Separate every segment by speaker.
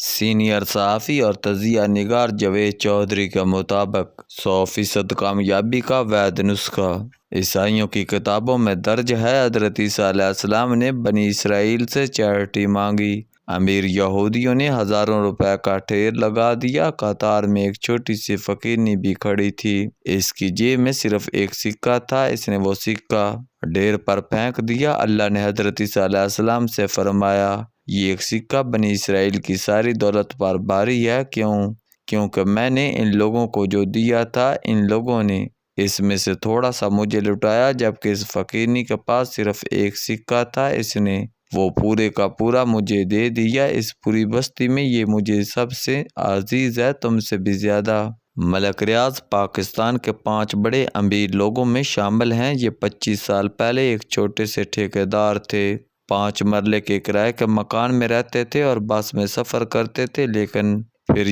Speaker 1: Senior صحافی اور تجزیہ نگار جاوید چودھری کے مطابق 100% کامیابی کا وحید نسخہ عیسائیوں کی کتابوں میں درج ہے۔ حضرت عیسیٰ علیہ السلام نے بنی اسرائیل سے چیریٹی مانگی، امیر یہودیوں نے ہزاروں روپے کا ڈھیر لگا دیا۔ قطار میں ایک چھوٹی سی فقیرنی بھی کھڑی تھی، اس کی جیب میں صرف ایک سکہ تھا، اس نے وہ سکہ ڈھیر پر پھینک دیا۔ اللہ نے حضرت عیسیٰ علیہ السلام سے فرمایا، یہ ایک سکہ بنی اسرائیل کی ساری دولت پر بھاری ہے، کیونکہ میں نے ان لوگوں کو جو دیا تھا، ان لوگوں نے اس میں سے تھوڑا سا مجھے لٹایا، جبکہ اس فقیرنی کے پاس صرف ایک سکہ تھا، اس نے وہ پورے کا پورا مجھے دے دیا۔ اس پوری بستی میں یہ مجھے سب سے عزیز ہے، تم سے بھی زیادہ۔ ملک ریاض پاکستان کے 5 بڑے امیر لوگوں میں شامل ہیں۔ یہ 25 سال پہلے ایک چھوٹے سے ٹھیکیدار تھے، 5 مرلے کے کرائے کے مکان میں رہتے تھے اور بس میں سفر کرتے تھے، لیکن پھر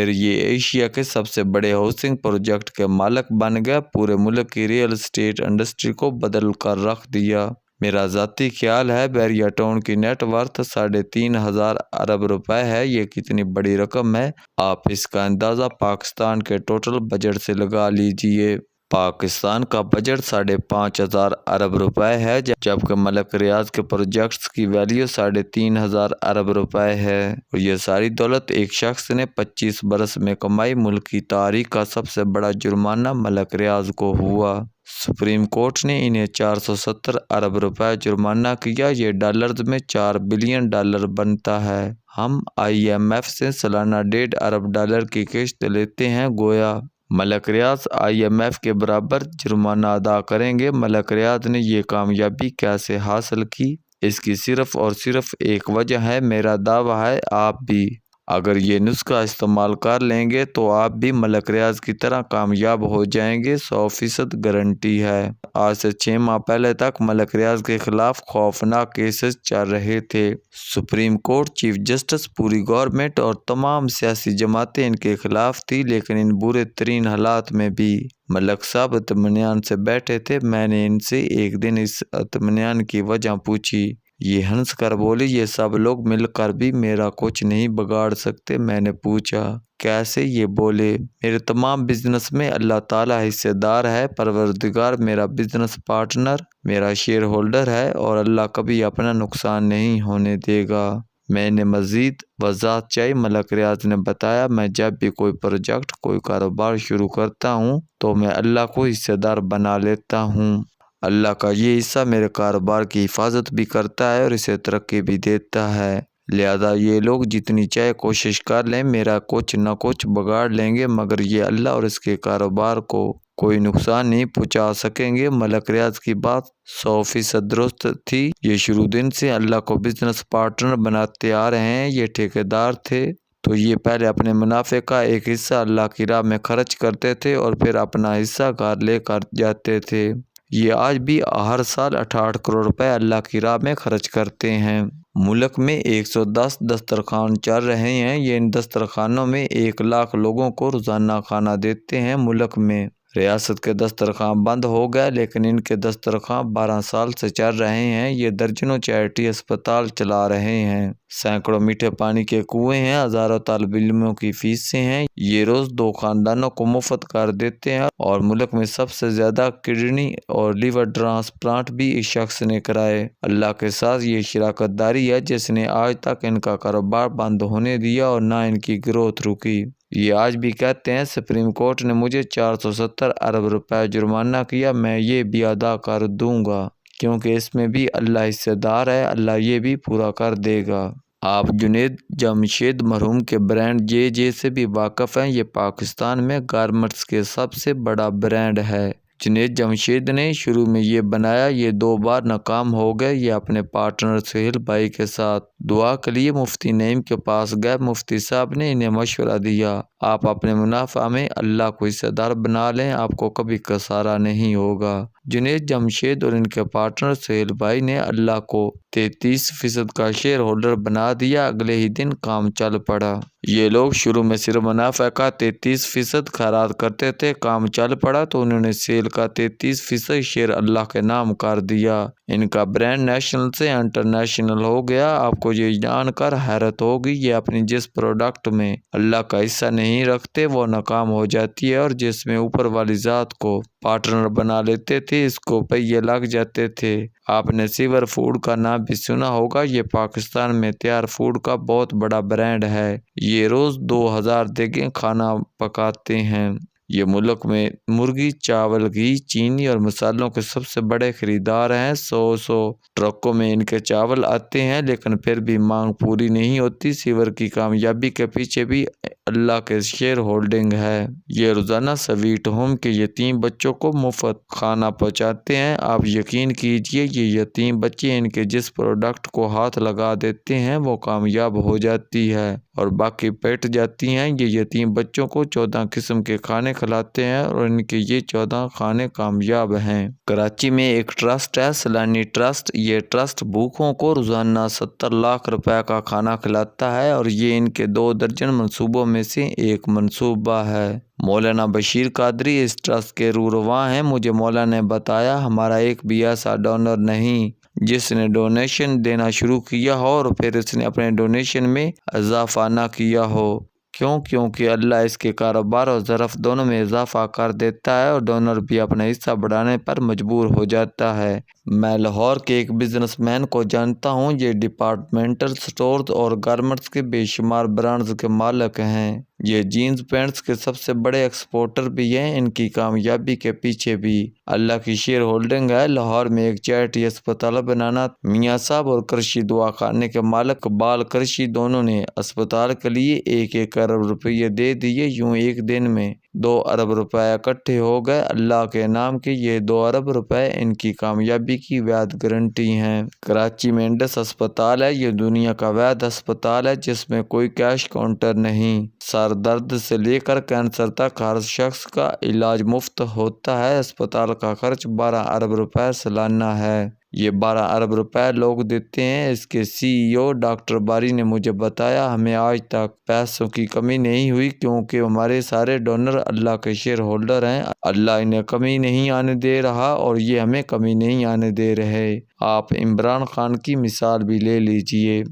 Speaker 1: یہ ایشیا کے سب سے بڑے ہاؤسنگ پروجیکٹ کے مالک بن گئے، پورے ملک کی ریئل اسٹیٹ انڈسٹری کو بدل کر رکھ دیا۔ میرا ذاتی خیال ہے بیریا ٹاؤن کی نیٹ ورتھ 3,500 ارب روپے ہے۔ یہ کتنی بڑی رقم ہے، آپ اس کا اندازہ پاکستان کے ٹوٹل بجٹ سے لگا لیجئے۔ پاکستان کا بجٹ 5,500 ارب روپے ہے، جبکہ ملک ریاض کے پروجیکٹس کی ویلیو 3,500 ارب روپے ہے، اور یہ ساری دولت ایک شخص نے 25 برس میں کمائی۔ ملک کی تاریخ کا سب سے بڑا جرمانہ ملک ریاض کو ہوا۔ سپریم کورٹ نے انہیں 470 ارب روپے جرمانہ کیا، یہ ڈالرز میں 4 بلین ڈالر بنتا ہے۔ ہم IMF سے سالانہ $1.5 ارب کی قسط لیتے ہیں، گویا ملک ریاض IMF کے برابر جرمانہ ادا کریں گے۔ ملک ریاض نے یہ کامیابی کیسے حاصل کی؟ اس کی صرف اور صرف ایک وجہ ہے، میرا دعویٰ ہے آپ بھی اگر یہ نسخہ استعمال کر لیں گے تو آپ بھی ملک ریاض کی طرح کامیاب ہو جائیں گے، 100% گارنٹی ہے۔ آج سے 6 ماہ پہلے تک ملک ریاض کے خلاف خوفناک کیسز چل رہے تھے۔ سپریم کورٹ، چیف جسٹس، پوری گورنمنٹ اور تمام سیاسی جماعتیں ان کے خلاف تھی، لیکن ان برے ترین حالات میں بھی ملک صاحب اطمینان سے بیٹھے تھے۔ میں نے ان سے ایک دن اس اطمینان کی وجہ پوچھی، یہ ہنس کر بولے، یہ سب لوگ مل کر بھی میرا کچھ نہیں بگاڑ سکتے۔ میں نے پوچھا کیسے؟ یہ بولے، میرے تمام بزنس میں اللہ تعالیٰ حصے دار ہے، پروردگار میرا بزنس پارٹنر، میرا شیئر ہولڈر ہے، اور اللہ کبھی اپنا نقصان نہیں ہونے دے گا۔ میں نے مزید وضاحت چاہی۔ ملک ریاض نے بتایا، میں جب بھی کوئی پروجیکٹ، کوئی کاروبار شروع کرتا ہوں تو میں اللہ کو حصے دار بنا لیتا ہوں۔ اللہ کا یہ حصہ میرے کاروبار کی حفاظت بھی کرتا ہے اور اسے ترقی بھی دیتا ہے، لہذا یہ لوگ جتنی چاہے کوشش کر لیں، میرا کچھ نہ کچھ بگاڑ لیں گے، مگر یہ اللہ اور اس کے کاروبار کو کوئی نقصان نہیں پہنچا سکیں گے۔ ملک ریاض کی بات 100% درست تھی۔ یہ شروع دن سے اللہ کو بزنس پارٹنر بناتے آ رہے ہیں۔ یہ ٹھیکیدار تھے تو یہ پہلے اپنے منافع کا ایک حصہ اللہ کی راہ میں خرچ کرتے تھے اور پھر اپنا حصہ گھر لے کر جاتے تھے۔ یہ آج بھی ہر سال 68 کروڑ روپے اللہ کی راہ میں خرچ کرتے ہیں۔ ملک میں 110 دسترخوان چل رہے ہیں، یہ ان دسترخوانوں میں 1 لاکھ لوگوں کو روزانہ کھانا دیتے ہیں۔ ملک میں ریاست کے دسترخوان بند ہو گئے، لیکن ان کے دسترخوان 12 سال سے چل رہے ہیں۔ یہ درجنوں چیریٹی اسپتال چلا رہے ہیں، سینکڑوں میٹھے پانی کے کنویں ہیں، ہزاروں طالب علموں کی فیسیں ہیں۔ یہ روز 2 خاندانوں کو مفت کر دیتے ہیں، اور ملک میں سب سے زیادہ کڈنی اور لیور ٹرانسپلانٹ بھی اس شخص نے کرائے۔ اللہ کے ساتھ یہ شراکت داری ہے جس نے آج تک ان کا کاروبار بند ہونے دیا اور نہ ان کی گروتھ رکی۔ یہ آج بھی کہتے ہیں، سپریم کورٹ نے مجھے 470 ارب روپے جرمانہ کیا، میں یہ بھی ادا کر دوں گا، کیونکہ اس میں بھی اللہ حصے دار ہے، اللہ یہ بھی پورا کر دے گا۔ آپ جنید جمشید مرحوم کے برانڈ JJ سے بھی واقف ہیں۔ یہ پاکستان میں گارمنٹس کے سب سے بڑا برانڈ ہے۔ جنید جمشید نے شروع میں یہ بنایا، یہ 2 بار ناکام ہو گئے۔ یہ اپنے پارٹنر سہیل بھائی کے ساتھ دعا کے لیے مفتی نعیم کے پاس گئے۔ مفتی صاحب نے انہیں مشورہ دیا، آپ اپنے منافع میں اللہ کو حصہ دار بنا لیں، آپ کو کبھی خسارہ نہیں ہوگا۔ جنید جمشید اور ان کے پارٹنر سہیل بھائی نے اللہ کو 33% کا شیئر ہولڈر بنا دیا، اگلے ہی دن کام چل پڑا۔ یہ لوگ شروع میں صرف منافع کا 33% خیرات کرتے تھے، کام چل پڑا تو انہوں نے سیل کا 33% شیئر اللہ کے نام کر دیا۔ ان کا برانڈ نیشنل سے انٹرنیشنل ہو گیا۔ آپ کو یہ جان کر حیرت ہوگی، یہ اپنی جس پروڈکٹ میں اللہ کا حصہ نہیں رکھتے وہ ناکام ہو جاتی ہے، اور جس میں اوپر والی ذات کو پارٹنر بنا لیتے تھے اس کو پہیے لگ جاتے تھے۔ آپ نے سیور فوڈ کا نام بھی سنا ہوگا، یہ پاکستان میں تیار فوڈ کا بہت بڑا برانڈ ہے۔ یہ روز 2000 دیگیں کھانا پکاتے ہیں۔ یہ ملک میں مرغی، چاول، گھی، چینی اور مسالوں کے سب سے بڑے خریدار ہیں۔ 100 ٹرکوں میں ان کے چاول آتے ہیں، لیکن پھر بھی مانگ پوری نہیں ہوتی۔ سیور کی کامیابی کے پیچھے بھی اللہ کے شیئر ہولڈنگ ہے۔ یہ روزانہ سویٹ ہوم کے یتیم بچوں کو مفت کھانا پہنچاتے ہیں۔ آپ یقین کیجئے، یہ یتیم بچے ان کے جس پروڈکٹ کو ہاتھ لگا دیتے ہیں وہ کامیاب ہو جاتی ہے اور باقی پیٹ جاتی ہیں۔ یہ یتیم بچوں کو 14 قسم کے کھانے کھلاتے ہیں اور ان کے یہ 14 کھانے کامیاب ہیں۔ کراچی میں ایک ٹرسٹ ہے، سیلانی ٹرسٹ۔ یہ ٹرسٹ بھوکھوں کو روزانہ 70 لاکھ روپے کا کھانا کھلاتا ہے، اور یہ ان کے 2 درجن منصوبوں میں سے ایک منصوبہ ہے۔ مولانا بشیر قادری اس ٹرسٹ کے رواں ہیں۔ مجھے مولانا نے بتایا، ہمارا ایک بھی ایسا ڈونر نہیں جس نے ڈونیشن دینا شروع کیا ہو اور پھر اس نے اپنے ڈونیشن میں اضافہ نہ کیا ہو۔ کیونکہ اللہ اس کے کاروبار اور ظرف دونوں میں اضافہ کر دیتا ہے، اور ڈونر بھی اپنا حصہ بڑھانے پر مجبور ہو جاتا ہے۔ میں لاہور کے ایک بزنس مین کو جانتا ہوں، یہ ڈپارٹمنٹل سٹورز اور گارمنٹس کے بے شمار برانڈز کے مالک ہیں۔ یہ جینز پینٹس کے سب سے بڑے ایکسپورٹر بھی ہیں۔ ان کی کامیابی کے پیچھے بھی اللہ کی شیئر ہولڈنگ ہے۔ لاہور میں ایک چیریٹی اسپتال بنانا، میاں صاحب اور کرشی دعا خانے کے مالک اقبال کرشی دونوں نے اسپتال کے لیے 1 ارب روپے دے دیے۔ یوں ایک دن میں 2 ارب روپے اکٹھے ہو گئے۔ اللہ کے نام کے یہ 2 ارب روپے ان کی کامیابی کی وعد گارنٹی ہیں۔ کراچی میں انڈس اسپتال ہے، یہ دنیا کا واحد اسپتال ہے جس میں کوئی کیش کاؤنٹر نہیں۔ سر درد سے لے کر کینسر تک ہر شخص کا علاج مفت ہوتا ہے۔ اسپتال کا خرچ 12 ارب روپے سالانہ ہے۔ یہ 12 ارب روپے لوگ دیتے ہیں۔ اس کے CEO ڈاکٹر باری نے مجھے بتایا، ہمیں آج تک پیسوں کی کمی نہیں ہوئی کیونکہ ہمارے سارے ڈونر اللہ کے شیئر ہولڈر ہیں۔ اللہ انہیں کمی نہیں آنے دے رہا اور یہ ہمیں کمی نہیں آنے دے رہے۔ آپ عمران خان کی مثال بھی لے لیجئے۔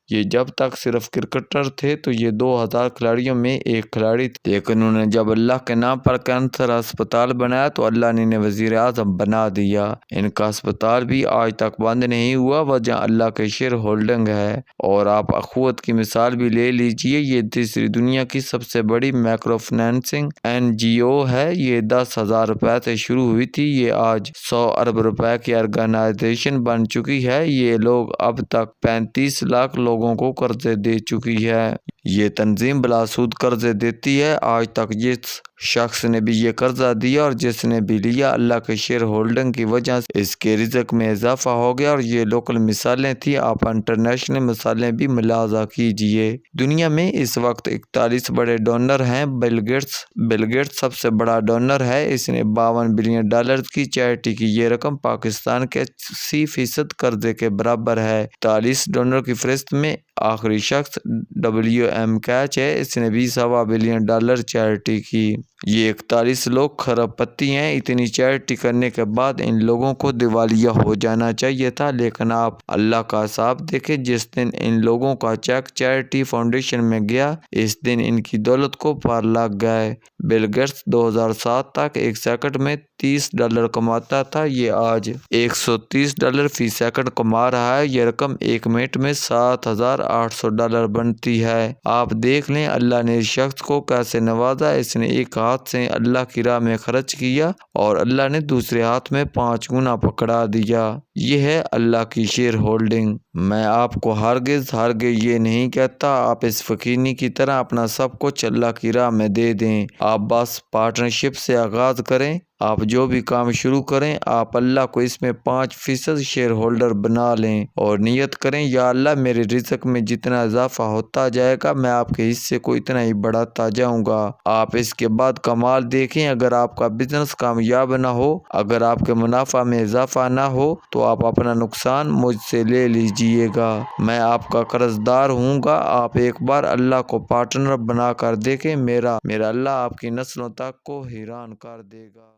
Speaker 1: یہ جب تک صرف کرکٹر تھے تو یہ 2000 کھلاڑیوں میں ایک کھلاڑی تھے، لیکن انہوں نے جب اللہ کے نام پر کینسر اسپتال بنایا تو اللہ نے انہیں وزیر اعظم بنا دیا۔ ان کا اسپتال بھی آج تک بند نہیں ہوا، وجہ اللہ کے شیئر ہولڈنگ ہے۔ اور آپ اخوت کی مثال بھی لے لیجئے، یہ تیسری دنیا کی سب سے بڑی مائکرو فنانسنگ NGO ہے۔ یہ 10,000 روپے سے شروع ہوئی تھی، یہ آج 100 ارب روپے کی آرگنائزیشن بن چکی ہے۔ یہ لوگ اب تک 35 لاکھ لوگوں کو قرضے دے چکی ہے۔ یہ تنظیم بلا سود قرضے دیتی ہے۔ آج تک جس شخص نے بھی یہ قرضہ دیا اور جس نے بھی لیا، اللہ کے شیئر ہولڈنگ کی وجہ سے اس کے رزق میں اضافہ ہو گیا۔ اور یہ لوکل مثالیں تھیں، آپ انٹرنیشنل مثالیں بھی ملاحظہ کیجئے۔ دنیا میں اس وقت 41 بڑے ڈونر ہیں۔ بل گیٹس سب سے بڑا ڈونر ہے، اس نے $52 بلین کی چیریٹی کی۔ یہ رقم پاکستان کے 80% قرضے کے برابر ہے۔ 41 ڈونر کی فہرست میں آخری شخص WM کیچ ہے، اس نے بھی $1.25 بلین چیریٹی کی۔ یہ 41 لوگ کھرب پتی ہیں۔ اتنی چیریٹی کرنے کے بعد ان لوگوں کو دیوالیہ ہو جانا چاہیے تھا، لیکن آپ اللہ کا حساب دیکھیں، جس دن ان لوگوں کا چیک چیریٹی فاؤنڈیشن میں گیا اس دن ان کی دولت کو پار لگ گئے۔ بل گیٹس 2007 تک ایک سیکنڈ میں $30 کماتا تھا، یہ آج $130 فی سیکنڈ کما رہا ہے۔ یہ رقم ایک منٹ میں $7,800 بنتی ہے۔ آپ دیکھ لیں اللہ نے اس شخص کو کیسے نوازا۔ اس نے ایک ہاتھ سے اللہ کی راہ میں خرچ کیا اور اللہ نے دوسرے ہاتھ میں 5 گنا پکڑا دیا۔ یہ ہے اللہ کی شیئر ہولڈنگ۔ میں آپ کو ہرگز یہ نہیں کہتا آپ اس فقیرنی کی طرح اپنا سب کچھ اللہ کی راہ میں دے دیں۔ آپ بس پارٹنرشپ سے آغاز کریں۔ آپ جو بھی کام شروع کریں، آپ اللہ کو اس میں 5% شیئر ہولڈر بنا لیں اور نیت کریں، یا اللہ میرے رزق میں جتنا اضافہ ہوتا جائے گا میں آپ کے حصے کو اتنا ہی بڑھاتا جاؤں گا۔ آپ اس کے بعد کمال دیکھیں، اگر آپ کا بزنس کامیاب نہ ہو، اگر آپ کے منافع میں اضافہ نہ ہو تو تو آپ اپنا نقصان مجھ سے لے لیجئے گا، میں آپ کا قرض دار ہوں گا۔ آپ ایک بار اللہ کو پارٹنر بنا کر دیکھیں، میرا اللہ آپ کی نسلوں تک کو حیران کر دے گا۔